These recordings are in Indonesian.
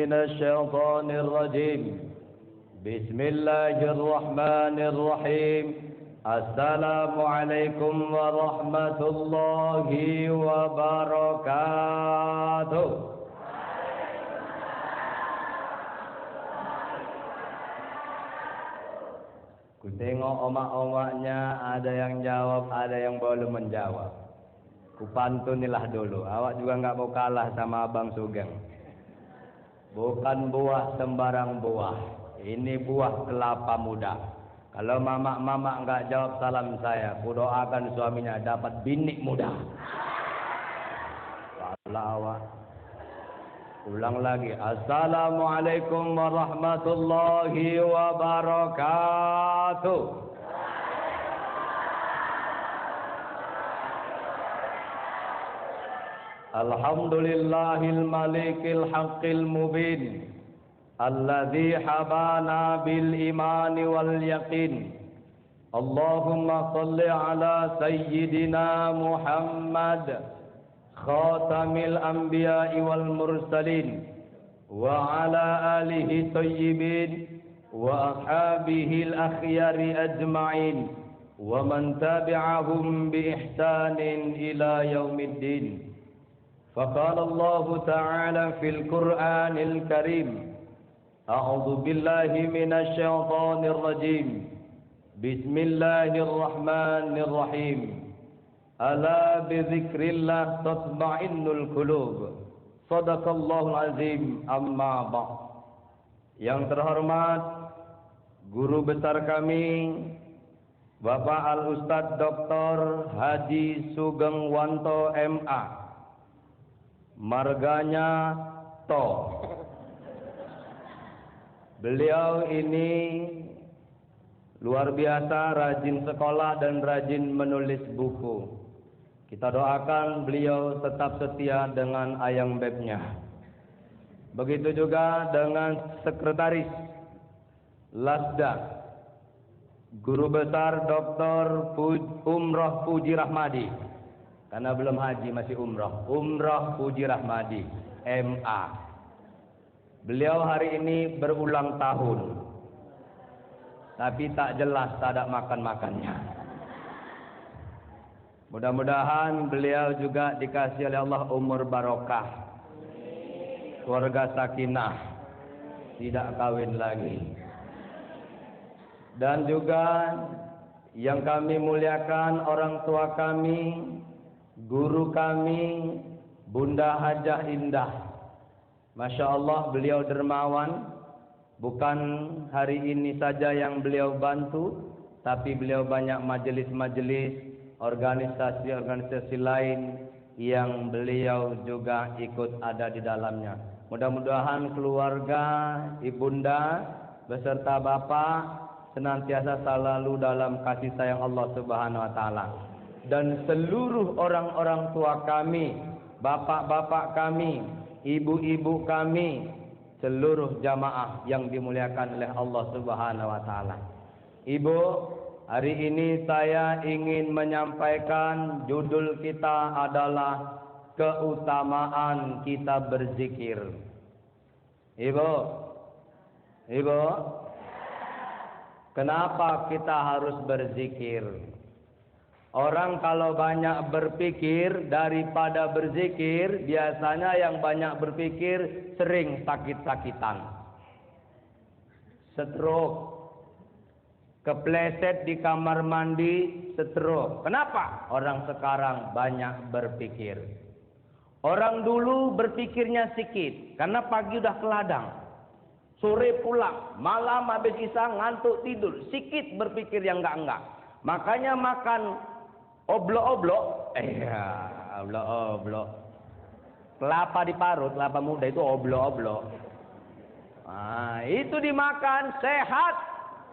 من الشيطان الرجيم بسم الله الرحمن الرحيم السلام عليكم ورحمة الله وبركاته. Ku tengok omak-omaknya, ada yang jawab, ada yang belum menjawab. Ku pantunilah dulu, awak juga nggak mau kalah sama Abang Sugeng. Bukan buah sembarang buah, ini buah kelapa muda. Kalau mamak-mamak nggak jawab salam saya, ku doakan suaminya dapat bini muda. Salah awak. Ulang lagi. Assalamualaikum warahmatullahi wabarakatuh. Alhamdulillahil malikil haqqil mubin alladzi habana bil imani wal yaqin. Allahumma salli ala sayyidina Muhammad khatamil anbiya'i wal mursalin wa ala alihi thayyibin wa ashabihi al akhyari ajma'in wa man tabi'ahum bi ihsanin ila yaumiddin. Faqala Allah ta'ala fil Qur'anil Karim a'udzu billahi minasy syaithanir rajim. Bismillahirrahmanirrahim. Ala bizikrillah tatma'innul qulub. Shadaqallahul azim. Amma ba'd. Yang terhormat guru besar kami Bapak Al-Ustadz Dr. Haji Sugeng Wanto MA, marganya To. Beliau ini luar biasa rajin sekolah dan rajin menulis buku. Kita doakan beliau tetap setia dengan ayang bebnya. Begitu juga dengan sekretaris Lasda, Guru Besar Dr. Umroh Puji Rahmadi. Karena belum haji masih umroh. Umroh Puji Rahmadi MA. Beliau hari ini berulang tahun. Tapi tak jelas, tak ada makan-makannya. Mudah-mudahan beliau juga dikasih oleh Allah umur barokah, keluarga sakinah, tidak kawin lagi. Dan juga yang kami muliakan orang tua kami, guru kami, Bunda Hajah Indah. Masya Allah, beliau dermawan. Bukan hari ini saja yang beliau bantu, tapi beliau banyak majelis-majelis, organisasi-organisasi lain yang beliau juga ikut ada di dalamnya. Mudah-mudahan keluarga, ibunda, beserta bapak senantiasa selalu dalam kasih sayang Allah Subhanahu wa taala. Dan seluruh orang-orang tua kami, bapak-bapak kami, ibu-ibu kami, seluruh jamaah yang dimuliakan oleh Allah Subhanahu wa taala. Ibu, hari ini saya ingin menyampaikan judul kita adalah keutamaan kita berzikir. Ibu, kenapa kita harus berzikir? Orang kalau banyak berpikir daripada berzikir, biasanya yang banyak berpikir sering sakit-sakitan. Stroke, kepleset di kamar mandi, stroke. Kenapa? Orang sekarang banyak berpikir. Orang dulu berpikirnya sedikit, karena pagi udah ke ladang, sore pulang, malam habis isya ngantuk tidur, sedikit berpikir yang enggak. Makanya makan oblok-oblok, oblok-oblok. Kelapa diparut, kelapa muda itu oblok-oblok. Nah, itu dimakan sehat.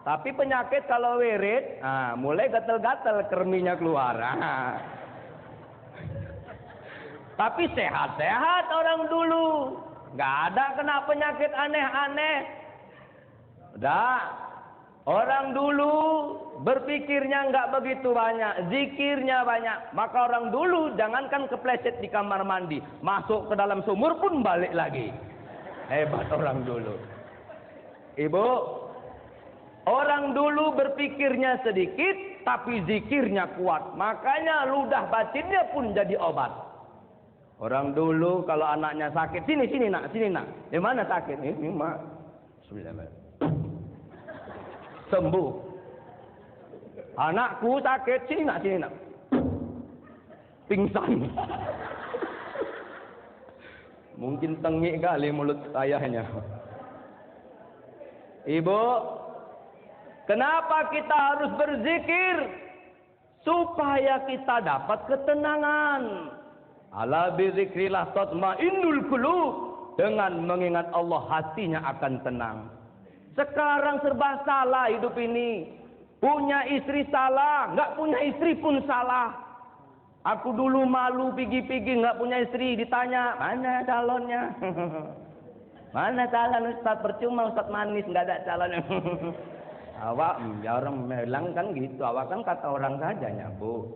Tapi penyakit kalau wirid, mulai gatel-gatel kerminya keluar. Tapi sehat-sehat orang dulu, nggak ada kena penyakit aneh-aneh. Udah. Orang dulu berpikirnya nggak begitu banyak, zikirnya banyak. Maka orang dulu jangankan kepleset di kamar mandi, masuk ke dalam sumur pun balik lagi. Hebat orang dulu. Ibu, orang dulu berpikirnya sedikit, tapi zikirnya kuat. Makanya ludah batinnya pun jadi obat. Orang dulu kalau anaknya sakit, sini nak. Di mana sakit? Ini mak. Sembuh. Anakku sakit, sini nak. Pingsan. Mungkin tengik kali mulut ayahnya. Ibu, kenapa kita harus berzikir? Supaya kita dapat ketenangan. Ala bizikrillah tatmainnul qulub. Dengan mengingat Allah hatinya akan tenang. Sekarang serba salah hidup ini. Punya istri salah, enggak punya istri pun salah. Aku dulu malu pigi-pigi enggak punya istri, ditanya, "Mana calonnya?" "Mana calon Ustaz? Percuma Ustaz manis, enggak ada calonnya." Awak, ya orang bilang kan gitu, awak kan kata orang saja, Bu.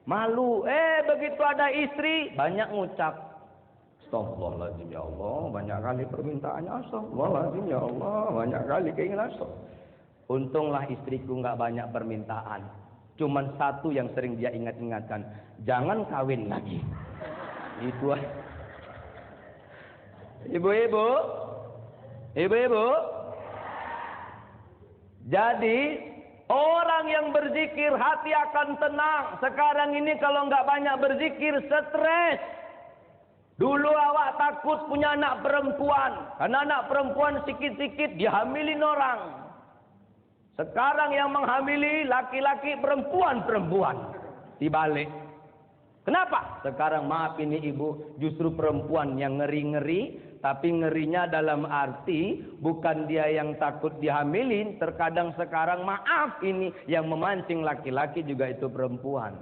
Malu, begitu ada istri, banyak ngucap. Astagfirullahaladzim ya Allah, banyak kali permintaannya. Astagfirullahaladzim ya Allah, banyak kali keinginan. Untunglah istriku enggak banyak permintaan. Cuman satu yang sering dia ingat-ingatkan, jangan kawin lagi. Itu aja. Ibu-ibu, jadi orang yang berzikir hati akan tenang. Sekarang ini kalau enggak banyak berzikir, stres. Dulu awak takut punya anak perempuan, karena anak perempuan sikit-sikit dihamilin orang. Sekarang yang menghamili laki-laki, perempuan. Dibalik. Kenapa? Sekarang maaf ini ibu, justru perempuan yang ngeri-ngeri. Tapi ngerinya dalam arti bukan dia yang takut dihamilin. Terkadang sekarang maaf ini yang memancing laki-laki juga itu perempuan.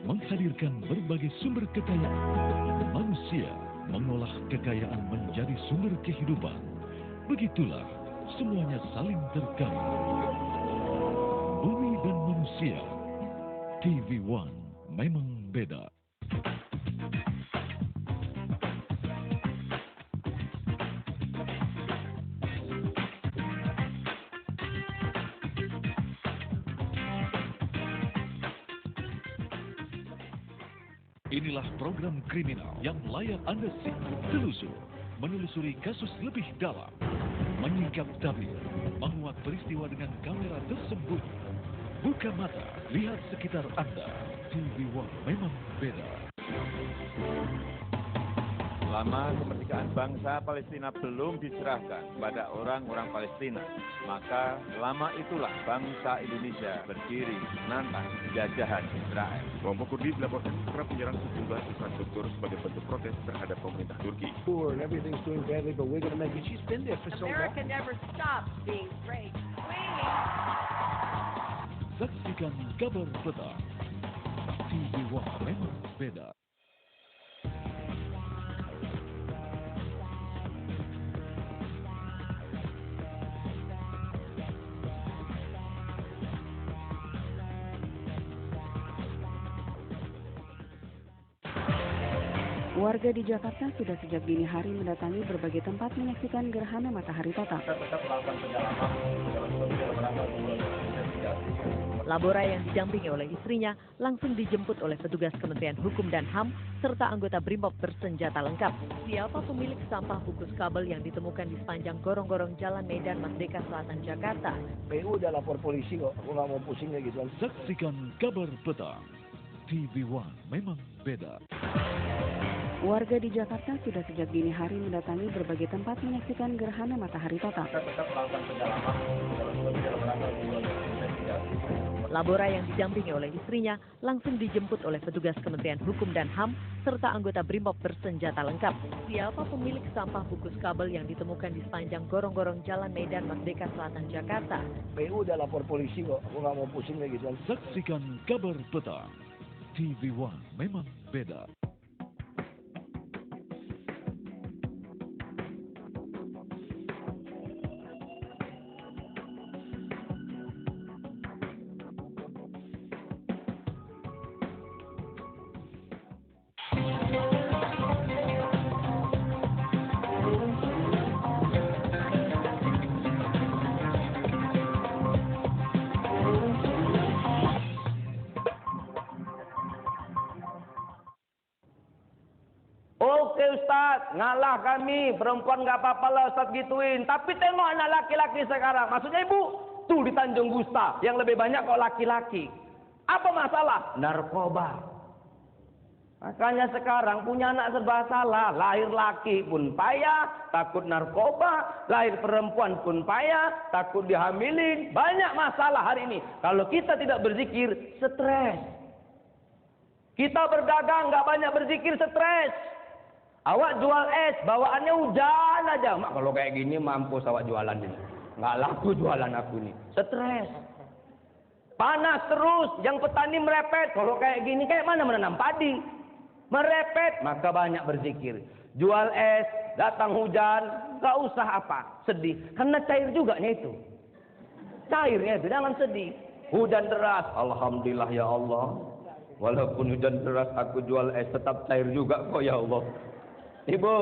Menghadirkan berbagai sumber kekayaan. Manusia mengolah kekayaan menjadi sumber kehidupan. Begitulah semuanya saling terkait. Bumi dan manusia. TV One memang beda. Inilah program kriminal yang layak Anda simak, telusur, menelusuri kasus lebih dalam, menyingkap tabir, menguak peristiwa dengan kamera tersembunyi. Buka mata, lihat sekitar Anda. TV One memang beda. Selama kemerdekaan bangsa Palestina belum diserahkan pada orang-orang Palestina, maka lama itulah bangsa Indonesia berdiri menantang jajahan Israel. Kelompok Kurdi dilaporkan kerap menyerang sejumlah infrastruktur sebagai bentuk protes terhadap pemerintah Turki. Everything's doing badly, but we're going to make it. She's been there for so long. America never stops being great. Saksikan kabar petang. TV One memang beda. Warga di Jakarta sudah sejak dini hari mendatangi berbagai tempat menyaksikan gerhana matahari total. Labora yang didampingi oleh istrinya langsung dijemput oleh petugas Kementerian Hukum dan HAM serta anggota BRIMOB bersenjata lengkap. Siapa pemilik sampah bungkus kabel yang ditemukan di sepanjang gorong-gorong Jalan Medan Merdeka Selatan, Jakarta? PU udah lapor polisi kok, aku nggak mau pusing kayak gitu. Saksikan kabar petang. TV One memang beda. Warga di Jakarta sudah sejak dini hari mendatangi berbagai tempat menyaksikan gerhana matahari total. Labora yang didampingi oleh istrinya langsung dijemput oleh petugas Kementerian Hukum dan HAM serta anggota Brimob bersenjata lengkap. Siapa pemilik sampah bungkus kabel yang ditemukan di sepanjang gorong-gorong Jalan Medan Merdeka Selatan, Jakarta? PU udah lapor polisi kok, aku nggak mau pusing lagi. Saksikan Kabar Petang. TV One memang beda. Oke Ustaz, ngalah kami, perempuan nggak apa-apa lah Ustaz gituin. Tapi tengok anak laki-laki sekarang. Maksudnya ibu, tuh di Tanjung Gusta, yang lebih banyak kok laki-laki. Apa masalah? Narkoba. Makanya sekarang punya anak serba salah. Lahir laki pun payah, takut narkoba. Lahir perempuan pun payah, takut dihamilin. Banyak masalah hari ini. Kalau kita tidak berzikir, stres. Kita berdagang nggak banyak berzikir, stres. Awak jual es, bawaannya hujan aja. Mak, kalau kayak gini mampus awak jualan ini. Nggak laku jualan aku ini. Stres. Panas terus, yang petani merepet. Kalau kayak gini, kayak mana menanam padi? Merepet, maka banyak berzikir. Jual es, datang hujan, nggak usah apa, sedih. Karena cair juga itu. Cairnya itu, jangan sedih. Hujan deras, alhamdulillah ya Allah. Walaupun hujan deras, aku jual es, tetap cair juga kok ya Allah. Ibu,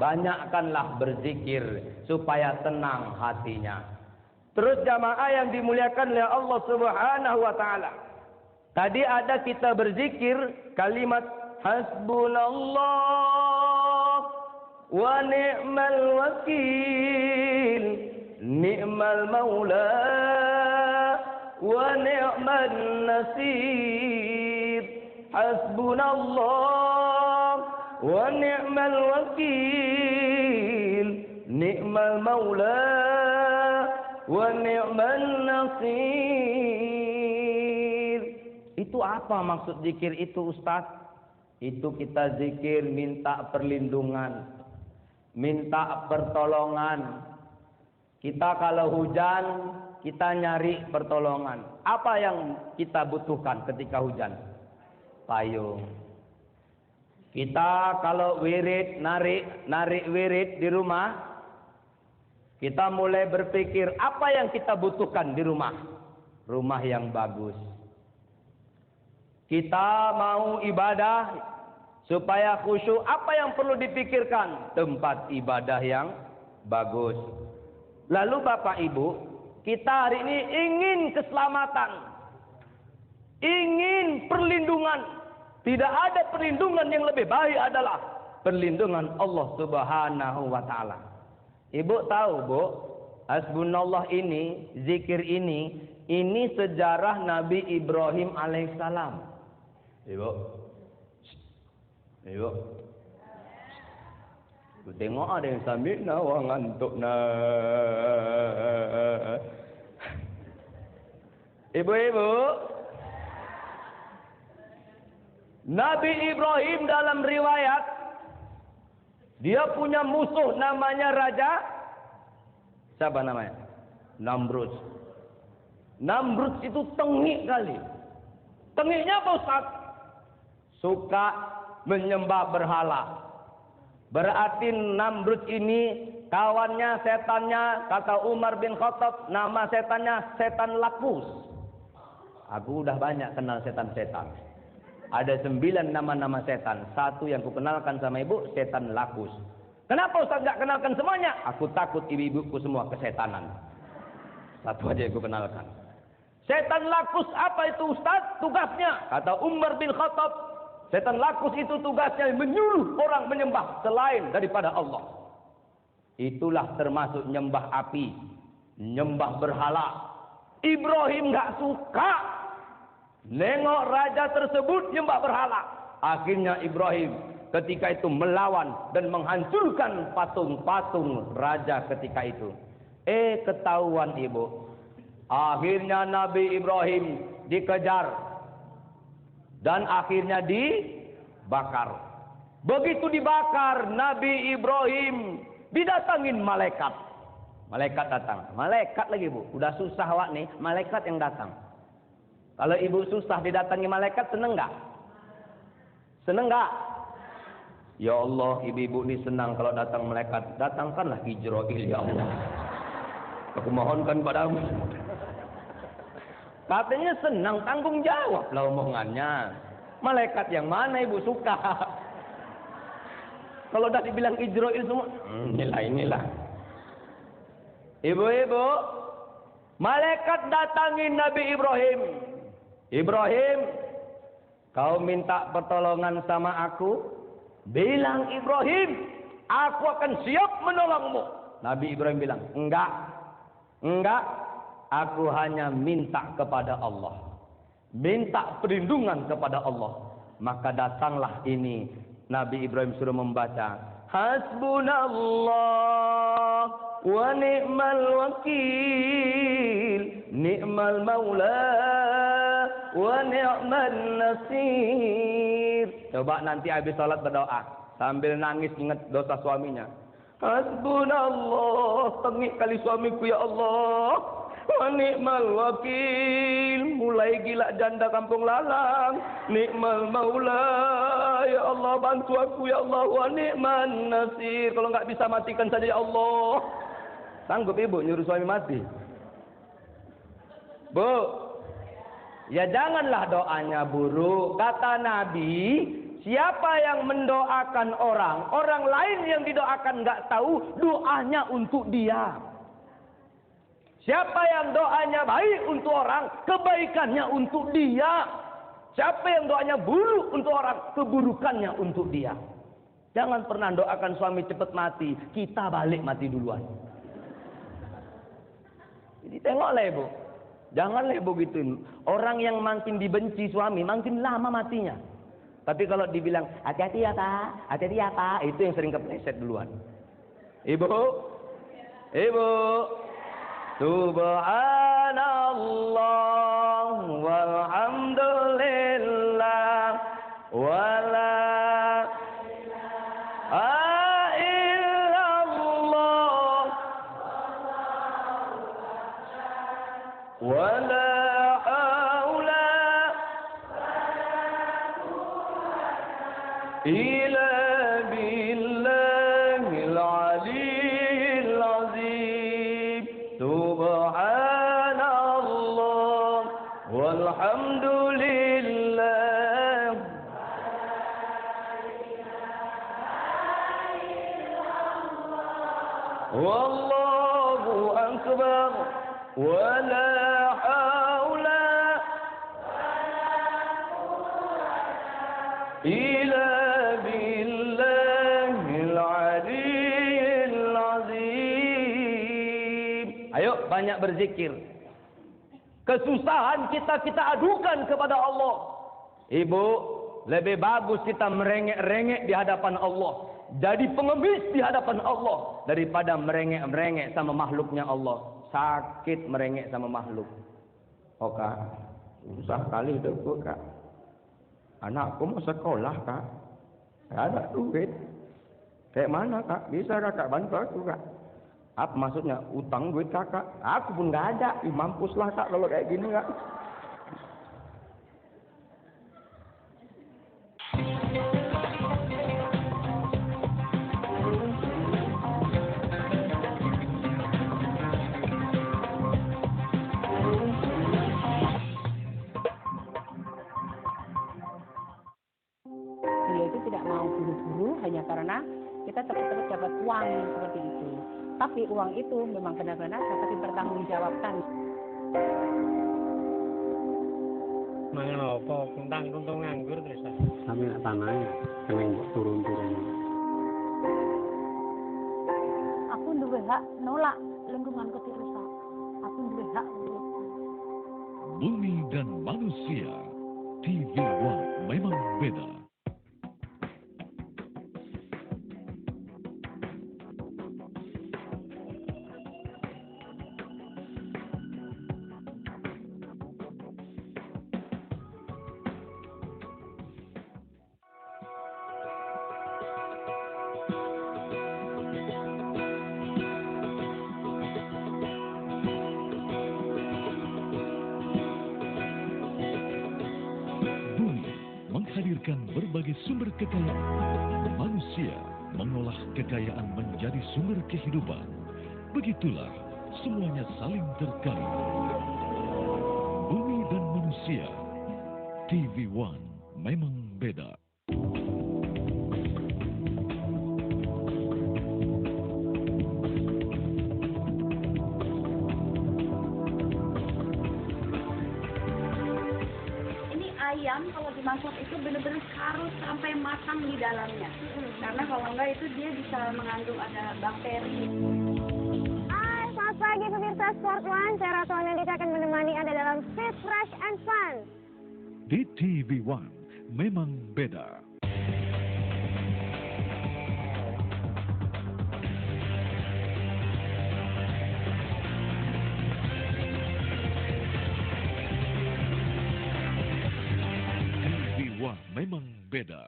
banyakkanlah berzikir supaya tenang hatinya. Terus jamaah yang dimuliakan oleh Allah Subhanahu wa taala. Tadi ada kita berzikir kalimat hasbunallah wa ni'mal wakil, ni'mal maula wa ni'man nasir. Hasbunallah wa ni'mal wakil, ni'mal maula wa ni'man nasir. Itu apa maksud zikir itu Ustaz? Itu kita zikir minta perlindungan, minta pertolongan. Kita kalau hujan, kita nyari pertolongan. Apa yang kita butuhkan ketika hujan? Payung. Kita kalau wirid, narik wirid di rumah, kita mulai berpikir apa yang kita butuhkan di rumah. Rumah yang bagus. Kita mau ibadah supaya khusyuk, apa yang perlu dipikirkan? Tempat ibadah yang bagus. Lalu Bapak Ibu, kita hari ini ingin keselamatan. Ingin perlindungan. Tidak ada perlindungan yang lebih baik adalah perlindungan Allah Subhanahu wa taala. Ibu tahu, Bu, hasbunallah ini, zikir ini sejarah Nabi Ibrahim alaihissalam. Ibu. Tengok ada yang sambil nawang ngantuk Ibu-ibu, Nabi Ibrahim dalam riwayat, dia punya musuh namanya Raja, siapa namanya? Namrud. Namrud itu tengik kali. Tengiknya apa Ustaz? Suka menyembah berhala. Berarti Namrud ini kawannya, setannya, kata Umar bin Khattab, nama setannya setan Lakus. Aku udah banyak kenal setan-setan. Ada 9 nama-nama setan. Satu yang kukenalkan sama ibu, setan Lakus. Kenapa Ustaz nggak kenalkan semuanya? Aku takut ibu-ibuku semua kesetanan. Satu aja yang kukenalkan. Setan Lakus apa itu Ustaz? Tugasnya, kata Umar bin Khattab, setan Lakus itu tugasnya menyuruh orang menyembah selain daripada Allah. Itulah termasuk nyembah api, nyembah berhala. Ibrahim nggak suka nengok raja tersebut nyembah berhala. Akhirnya Ibrahim ketika itu melawan dan menghancurkan patung-patung raja ketika itu. Ketahuan ibu. Akhirnya Nabi Ibrahim dikejar dan akhirnya dibakar. Begitu dibakar, Nabi Ibrahim didatangin malaikat. Malaikat datang. Malaikat lagi bu. Udah susah wak nih, malaikat yang datang. Kalau ibu susah didatangi malaikat, seneng nggak? Seneng nggak? Ya Allah, ibu-ibu ini senang kalau datang malaikat. Datangkanlah Jibril ya Allah. Aku mohonkan padamu. Katanya senang, tanggung jawab lah omongannya. Malaikat yang mana ibu suka? Kalau udah dibilang Jibril semua, inilah. Ibu-ibu, malaikat datangin Nabi Ibrahim. Ibrahim, kau minta pertolongan sama aku? Bilang Ibrahim, aku akan siap menolongmu. Nabi Ibrahim bilang, enggak, aku hanya minta kepada Allah. Minta perlindungan kepada Allah. Maka datanglah ini, Nabi Ibrahim suruh membaca, Hasbunallah wa ni'mal wakil, ni'mal maula wa ni'man nasir. Coba nanti habis salat berdoa sambil nangis ingat dosa suaminya. Hasbunallah, tengik kali suamiku ya Allah. Wa ni'mal wakil, mulai gila janda kampung lalang. Ni'mal maula, ya Allah bantu aku ya Allah. Wa ni'man nasir, kalau enggak bisa matikan saja ya Allah. Sanggup ibu nyuruh suami mati? Bu, ya janganlah doanya buruk. Kata Nabi, siapa yang mendoakan orang lain yang didoakan nggak tahu, doanya untuk dia. Siapa yang doanya baik untuk orang, kebaikannya untuk dia. Siapa yang doanya buruk untuk orang, keburukannya untuk dia. Jangan pernah doakan suami cepat mati, kita balik mati duluan. Jadi tengoklah ibu. Janganlah begitu. Orang yang makin dibenci suami, makin lama matinya. Tapi kalau dibilang, hati-hati ya Pak, hati-hati ya Pak, itu yang sering kepleset duluan. Ibu, Subhanallah walhamdulillah wala illallah wala haula illa billahil aliyyil azim. Subhanallah walhamdulillah wallahu akbar wala haula illa billahil aliyyil azim. Ayo banyak berzikir. Kesusahan kita adukan kepada Allah. Ibu, lebih bagus kita merengek-rengek di hadapan Allah. Jadi pengemis di hadapan Allah daripada merengek-merengek sama makhluknya Allah. Sakit merengek sama makhluk. Oh Kak, susah kali itu Kak. Anakku mau sekolah Kak, gak ada duit. Kayak mana Kak? Bisa Kakak bantu aku Kak? Apa maksudnya? Utang duit Kakak? Aku pun gak ada. Mampuslah Kak kalau kayak gini Kak. Beliau itu tidak mau buru-buru hanya karena kita cepat-cepat dapat uang seperti itu. Tapi uang itu memang benar-benar dapat dipertanggungjawabkan. Mangan apa? Kuntang kuntung nganggur terus. Kami nak tanahnya, kami turun-turun. Aku duwe hak nolak lingkunganku dirusak. Aku duwe hak. Bumi dan manusia, TV One memang beda. menyediakan berbagai sumber kekayaan. Manusia mengolah kekayaan menjadi sumber kehidupan. Begitulah semuanya saling terkait. Bumi dan manusia, TV One memang beda. Ayam kalau dimasak itu benar-benar harus sampai matang di dalamnya, karena kalau enggak itu dia bisa mengandung ada bakteri. Hai, selamat pagi pemirsa Sport One. Saya Ratu Anandita akan menemani Anda dalam Fit, Fresh, and Fun. Di TV One memang beda. Memang beda.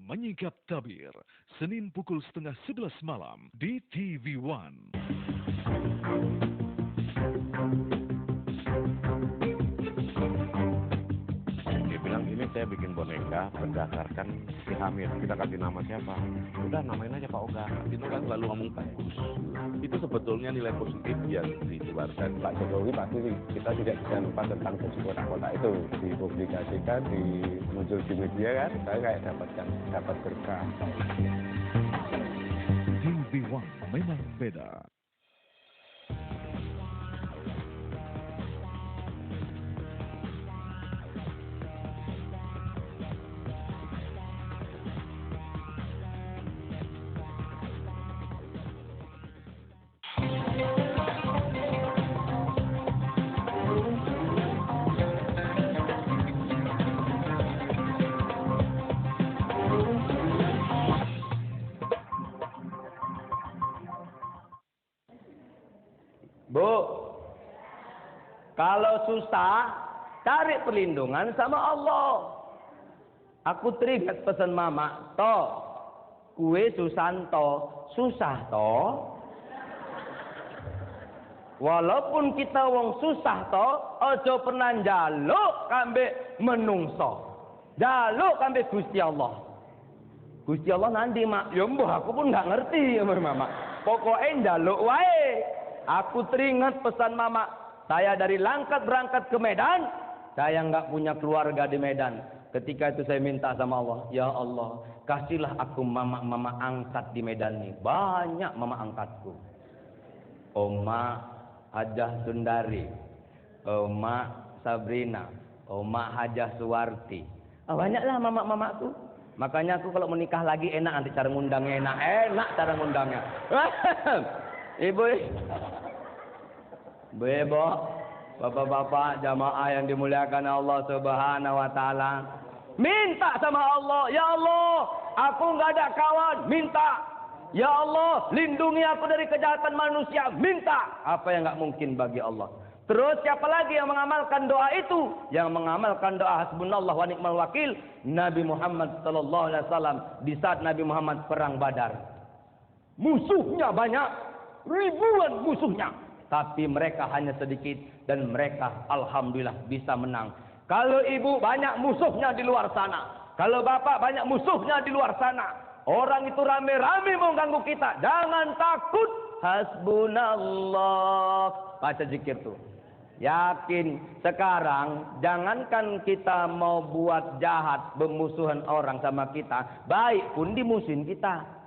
Menyingkap tabir, Senin pukul 10:30 malam di TV One. Saya bikin boneka berdasarkan si Hamid. Kita kasih nama siapa? Udah namain aja Pak Oga. Itu kan selalu ngomong bagus. Itu sebetulnya nilai positif yang dikeluarkan Pak Jokowi pasti kita tidak bisa lupa tentang kursi kotak-kotak itu. Dipublikasikan, muncul di media kan, saya kayak dapat berkah. TV One memang beda. Bu, kalau susah, cari perlindungan sama Allah. Aku teringat pesan mama, kue susanto, susah Walaupun kita wong susah ojo pernah njaluk kambe menungso. Njaluk kambe Gusti Allah. Gusti Allah nanti mak, ya mbah aku pun nggak ngerti ya mama. Pokoknya njaluk wae. Aku teringat pesan mama, saya dari Langkat berangkat ke Medan, saya nggak punya keluarga di Medan. Ketika itu saya minta sama Allah, ya Allah, kasihlah aku mama angkat di Medan nih. Banyak mama angkatku. Oma Hajah Sundari, Oma Sabrina, Oma Hajah Suwarti. Banyaklah mama-mamaku. Makanya aku kalau menikah lagi enak nanti cara ngundangnya enak cara ngundangnya. Ibu, bapak-bapak, jamaah yang dimuliakan Allah Subhanahu wa taala. Minta sama Allah, ya Allah, aku nggak ada kawan, minta. Ya Allah, lindungi aku dari kejahatan manusia, minta. Apa yang nggak mungkin bagi Allah. Terus siapa lagi yang mengamalkan doa itu? Yang mengamalkan doa hasbunallah wa ni'mal wakil, Nabi Muhammad sallallahu alaihi wasallam di saat Nabi Muhammad perang Badar. Musuhnya banyak, ribuan musuhnya, tapi mereka hanya sedikit dan mereka alhamdulillah bisa menang. Kalau ibu banyak musuhnya di luar sana, kalau bapak banyak musuhnya di luar sana, orang itu rame-rame mau ganggu kita, jangan takut. Hasbunallah, baca zikir tuh. Yakin sekarang jangankan kita mau buat jahat, bermusuhan orang sama kita, baik pun dimusuhin kita.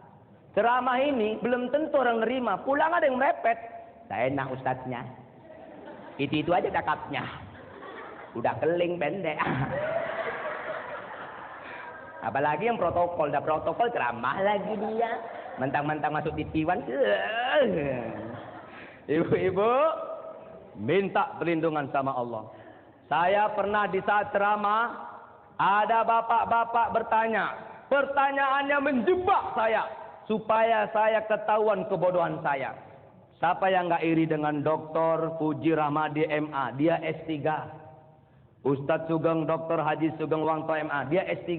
Ceramah ini belum tentu orang nerima, pulang ada yang merepet. Saya enak ustadznya, itu aja cakapnya, udah keling pendek. Apalagi yang protokol, dah protokol ceramah lagi dia, mentang-mentang masuk di TV One. Ibu-ibu, minta perlindungan sama Allah. Saya pernah di saat ceramah, ada bapak-bapak bertanya, pertanyaannya menjebak saya, supaya saya ketahuan kebodohan saya. Siapa yang nggak iri dengan Dr. Puji Rahmadi MA, dia S3. Ustadz Sugeng Dr. Haji Sugeng Wangto MA, dia S3.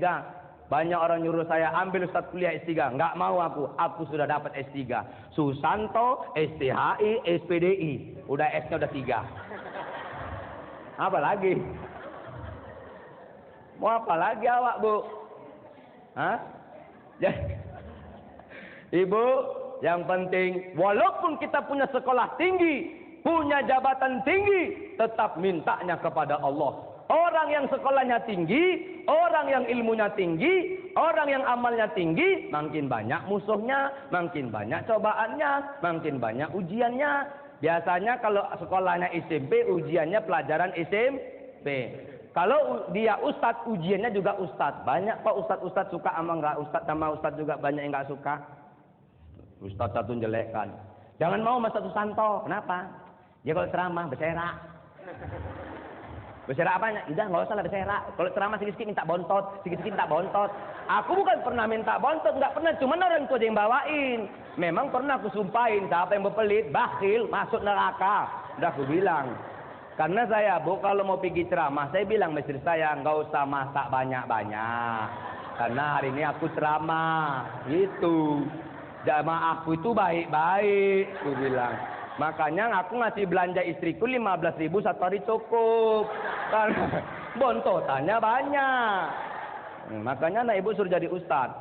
Banyak orang nyuruh saya ambil Ustaz kuliah S3. Nggak mau aku sudah dapat S3. Susanto, STHI, SPDI. Udah S-nya udah 3. Apa lagi? Mau apa lagi awak, Bu? Hah? Ibu, yang penting walaupun kita punya sekolah tinggi, punya jabatan tinggi, tetap mintanya kepada Allah. Orang yang sekolahnya tinggi, orang yang ilmunya tinggi, orang yang amalnya tinggi, makin banyak musuhnya, makin banyak cobaannya, makin banyak ujiannya. Biasanya kalau sekolahnya SMP, ujiannya pelajaran SMP. Kalau dia ustadz, ujiannya juga ustadz. Banyak kok ustadz suka sama enggak ustadz, sama ustadz juga banyak yang enggak suka. Ustadz satu jelekkan. Jangan mau Mas Susanto. Kenapa? Dia kalau ceramah berserak. Berserak apanya? Udah nggak usah lah berserak. Kalau ceramah sedikit-sedikit minta bontot, sedikit-sedikit minta bontot. Aku bukan pernah minta bontot, nggak pernah. Cuman orang tua yang bawain. Memang pernah aku sumpahin, siapa yang berpelit, bakhil, masuk neraka. Udah aku bilang. Karena saya, Bu, kalau mau pergi ceramah, saya bilang istri saya, nggak usah masak banyak-banyak. Karena hari ini aku ceramah. Gitu. Jamaahku itu baik-baik, aku bilang. Makanya aku ngasih belanja istriku 15.000 satu hari cukup. Karena bontotannya banyak. Makanya anak ibu suruh jadi ustadz.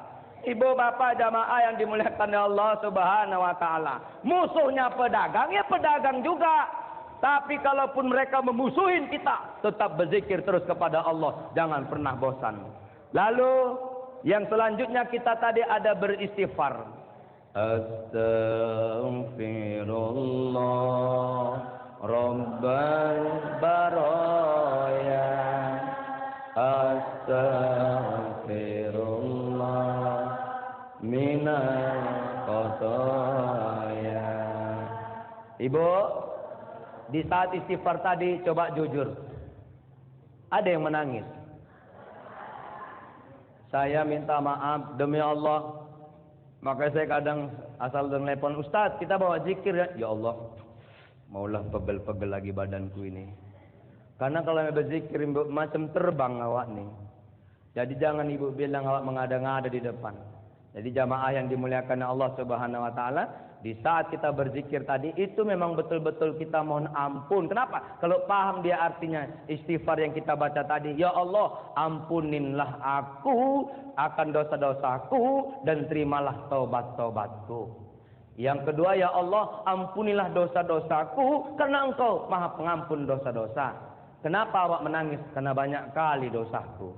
Ibu bapak jamaah yang dimuliakan oleh Allah Subhanahu wa taala. Musuhnya pedagang, ya pedagang juga. Tapi kalaupun mereka memusuhin kita, tetap berzikir terus kepada Allah. Jangan pernah bosan. Lalu yang selanjutnya kita tadi ada beristighfar. Astaghfirullah Rabbal baraya. Astaghfirullah minal khataya. Ibu, di saat istighfar tadi coba jujur. Ada yang menangis? Saya minta maaf demi Allah. Maka saya kadang asal telepon, Ustaz, kita bawa zikir ya. Ya Allah, maulah pegel-pegel lagi badanku ini. Karena kalau berzikir macam terbang awak nih. Jadi jangan ibu bilang awak mengada-ngada di depan. Jadi jamaah yang dimuliakan Allah Subhanahu wa taala, di saat kita berzikir tadi itu memang betul-betul kita mohon ampun. Kenapa? Kalau paham dia artinya istighfar yang kita baca tadi, ya Allah, ampuninlah aku akan dosa-dosaku dan terimalah taubat-taubatku. Yang kedua, ya Allah, ampunilah dosa-dosaku karena Engkau Maha Pengampun dosa-dosa. Kenapa awak menangis? Karena banyak kali dosaku.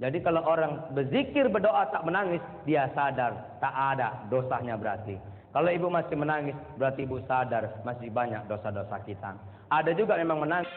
Jadi kalau orang berzikir berdoa tak menangis, dia sadar tak ada dosanya berarti. Kalau ibu masih menangis, berarti ibu sadar masih banyak dosa-dosa kita. Ada juga memang menangis.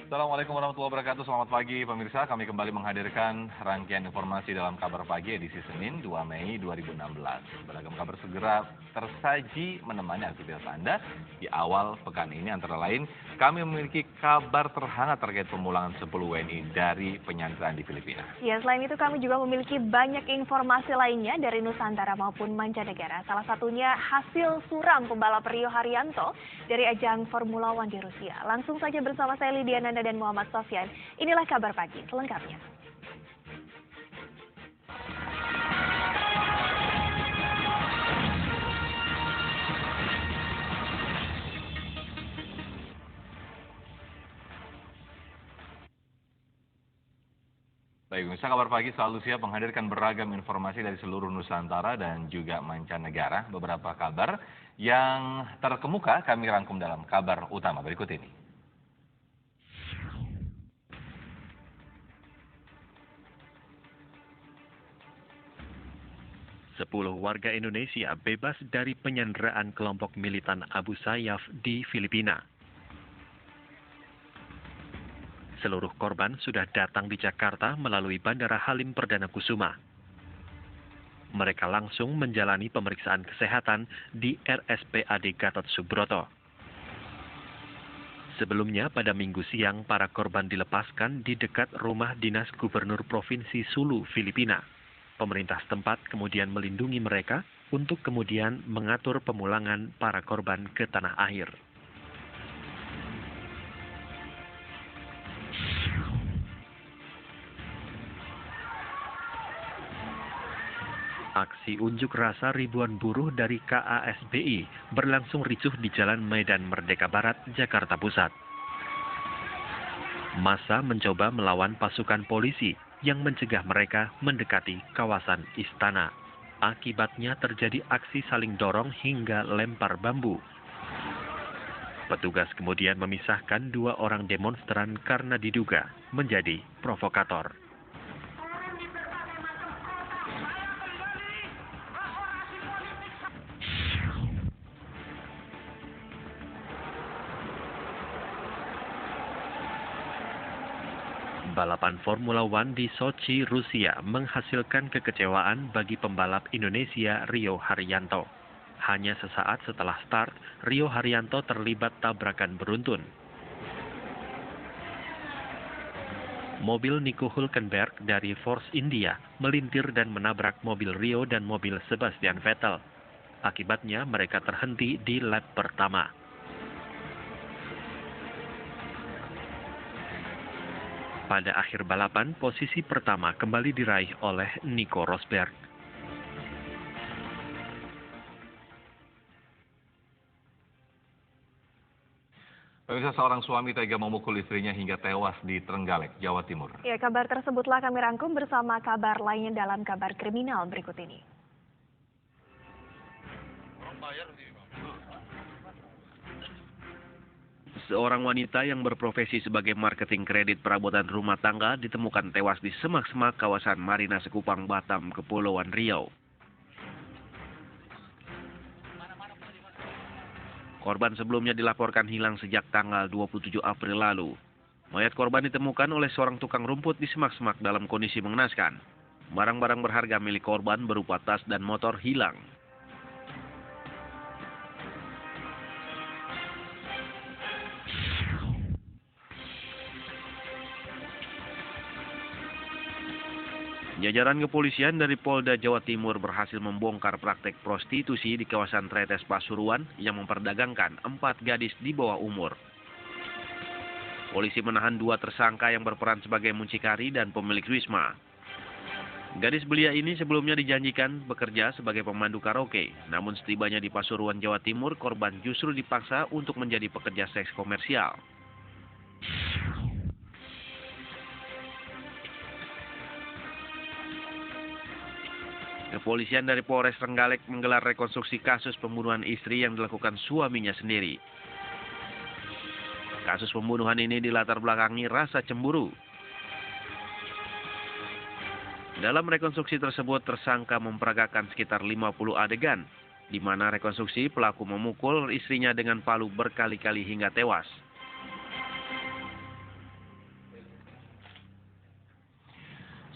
Assalamualaikum warahmatullahi wabarakatuh. Selamat pagi pemirsa. Kami kembali menghadirkan rangkaian informasi dalam Kabar Pagi edisi Senin 2 Mei 2016. Beragam kabar segera tersaji menemani aktivitas Anda di awal pekan ini. Antara lain, kami memiliki kabar terhangat terkait pemulangan 10 WNI dari penyanderaan di Filipina. Ya, selain itu kami juga memiliki banyak informasi lainnya dari Nusantara maupun mancanegara. Salah satunya hasil suram pembalap Rio Haryanto dari ajang Formula One di Rusia. Langsung saja bersama saya Lydia Nanda dan Muhammad Sofyan. Inilah Kabar Pagi selengkapnya. Baik, pemirsa, Kabar Pagi selalu siap menghadirkan beragam informasi dari seluruh Nusantara dan juga mancanegara. Beberapa kabar yang terkemuka kami rangkum dalam kabar utama berikut ini. 10 warga Indonesia bebas dari penyanderaan kelompok militan Abu Sayyaf di Filipina. Seluruh korban sudah datang di Jakarta melalui Bandara Halim Perdana Kusuma. Mereka langsung menjalani pemeriksaan kesehatan di RSPAD Gatot Subroto. Sebelumnya pada Minggu siang, para korban dilepaskan di dekat rumah dinas Gubernur Provinsi Sulu, Filipina. Pemerintah setempat kemudian melindungi mereka untuk kemudian mengatur pemulangan para korban ke tanah air. Aksi unjuk rasa ribuan buruh dari KASBI berlangsung ricuh di Jalan Medan Merdeka Barat, Jakarta Pusat. Massa mencoba melawan pasukan polisi yang mencegah mereka mendekati kawasan istana. Akibatnya terjadi aksi saling dorong hingga lempar bambu. Petugas kemudian memisahkan 2 orang demonstran karena diduga menjadi provokator. Balapan Formula One di Sochi, Rusia menghasilkan kekecewaan bagi pembalap Indonesia Rio Haryanto. Hanya sesaat setelah start, Rio Haryanto terlibat tabrakan beruntun. Mobil Nico Hülkenberg dari Force India melintir dan menabrak mobil Rio dan mobil Sebastian Vettel. Akibatnya mereka terhenti di lap pertama. Pada akhir balapan, posisi pertama kembali diraih oleh Nico Rosberg. Pemirsa, seorang suami tega memukul istrinya hingga tewas di Trenggalek, Jawa Timur. Ya, kabar tersebutlah kami rangkum bersama kabar lainnya dalam kabar kriminal berikut ini. Seorang wanita yang berprofesi sebagai marketing kredit perabotan rumah tangga ditemukan tewas di semak-semak kawasan Marina Sekupang, Batam, Kepulauan Riau. Korban sebelumnya dilaporkan hilang sejak tanggal 27 April lalu. Mayat korban ditemukan oleh seorang tukang rumput di semak-semak dalam kondisi mengenaskan. Barang-barang berharga milik korban berupa tas dan motor hilang. Jajaran kepolisian dari Polda Jawa Timur berhasil membongkar praktek prostitusi di kawasan Tretes Pasuruan yang memperdagangkan 4 gadis di bawah umur. Polisi menahan 2 tersangka yang berperan sebagai muncikari dan pemilik wisma. Gadis belia ini sebelumnya dijanjikan bekerja sebagai pemandu karaoke, namun setibanya di Pasuruan, Jawa Timur, korban justru dipaksa untuk menjadi pekerja seks komersial. Kepolisian dari Polres Trenggalek menggelar rekonstruksi kasus pembunuhan istri yang dilakukan suaminya sendiri. Kasus pembunuhan ini dilatar belakangi rasa cemburu. Dalam rekonstruksi tersebut, tersangka memperagakan sekitar 50 adegan, di mana rekonstruksi pelaku memukul istrinya dengan palu berkali-kali hingga tewas.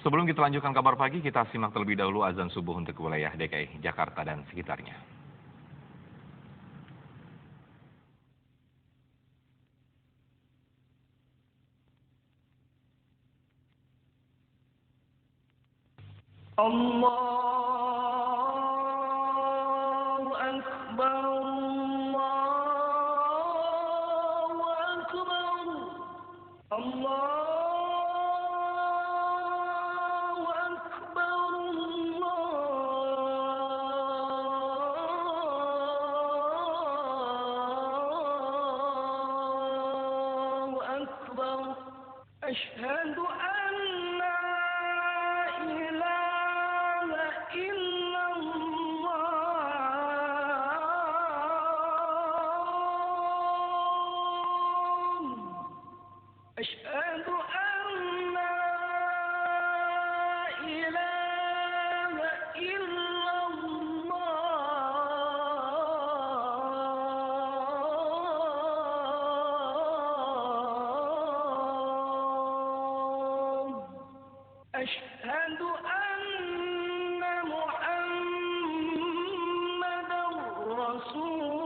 Sebelum kita lanjutkan kabar pagi, kita simak terlebih dahulu azan subuh untuk wilayah DKI Jakarta dan sekitarnya. Allahu Akbar, Allahu Akbar, Allahu Akbar, Allahu Akbar. Asyhadu an la ilaha illallah. Asyhadu an la ilaha illallah. Asyhadu anna Muhammadar Rasulullah.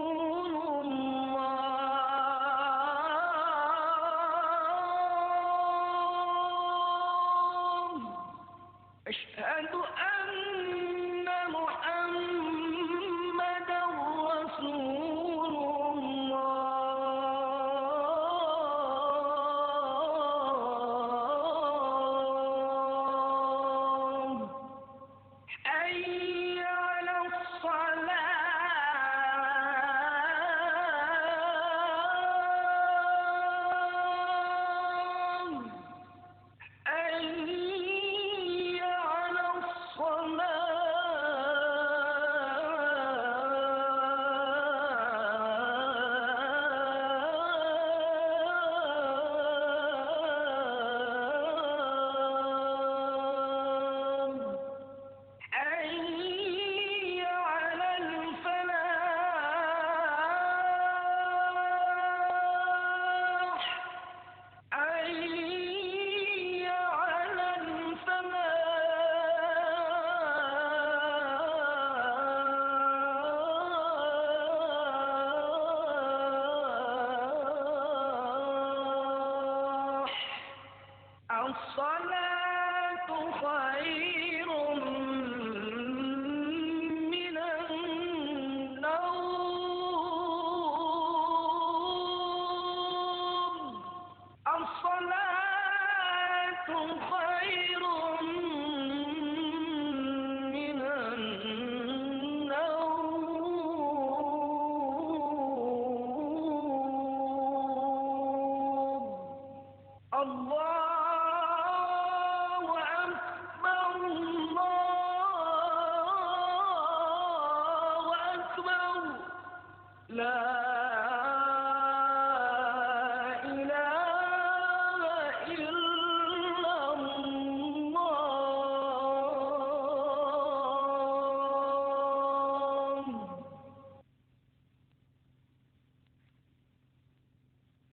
Asyhadu anna Muhammadar Rasulullah. Hayya 'alas salah. Hayya 'alas salah. Hayya 'alal falah. Hayya 'alal falah. As-salatu khairun minan nawm. As-salatu khairun minan nawm. Allahu Akbar, Allahu Akbar. La